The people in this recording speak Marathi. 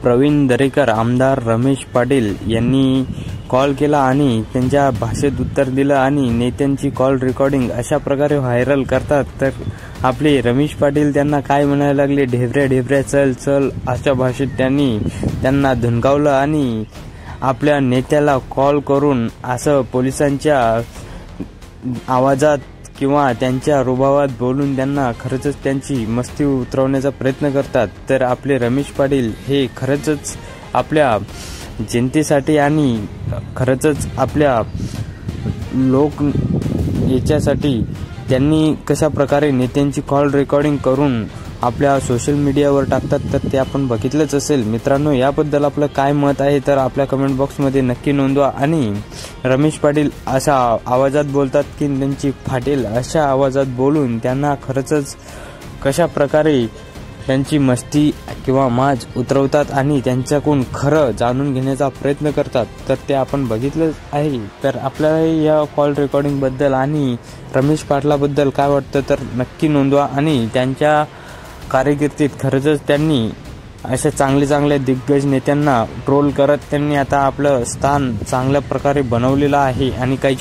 प्रवीण दरेकर आमदार रमेश पाटील यांनी कॉल केला आणि त्यांच्या भाषेत उत्तर दिलं आणि नेत्यांची कॉल रेकॉर्डिंग अशा प्रकारे व्हायरल करतात। तर आपले रमेश पाटील त्यांना काय म्हणायला लागले, ढेबऱ्या ढेबऱ्या चल चल अशा भाषेत त्यांना धुनकावलं आणि आपल्या नेत्याला कॉल करून असं पोलिसांच्या आवाजात किंवा त्यांच्या रुबाबात बोलून त्यांना खरंच त्यांची मस्ती उतरवण्याचा प्रयत्न करतात। तर आपले रमेश पाटील हे खरंच आपल्या जनतेसाठी आणि खरंच आपल्या लोक याच्यासाठी त्यांनी कशा प्रकारे नेत्यांची कॉल रेकॉर्डिंग करून आपल्या सोशल मीडियावर टाकतात तर ते आपण बघितलंच असेल। मित्रांनो, याबद्दल आपलं काय मत आहे तर आपल्या कमेंट बॉक्समध्ये नक्की नोंदवा। आणि रमेश पाटील अशा आवाजात बोलतात की त्यांची फाटेल अशा आवाजात बोलून त्यांना खरंच कशा प्रकारे त्यांची मस्ती किंवा माज उतरवतात आणि त्यांच्याकडून खरं जाणून घेण्याचा प्रयत्न करतात तर ते आपण बघितलं आहे। तर आपल्याला या कॉल रेकॉर्डिंग बद्दल आणि रमेश पाटलाबद्दल काय वाटतं तर नक्की नोंदवा। आणि त्यांच्या कारकिर्दीत खरंच त्यांनी अशा चांगल्या दिग्गज नेत्यांना ट्रोल करत त्यांनी आता आपलं स्थान चांगल्या प्रकारे बनवलेलं आहे आणि काही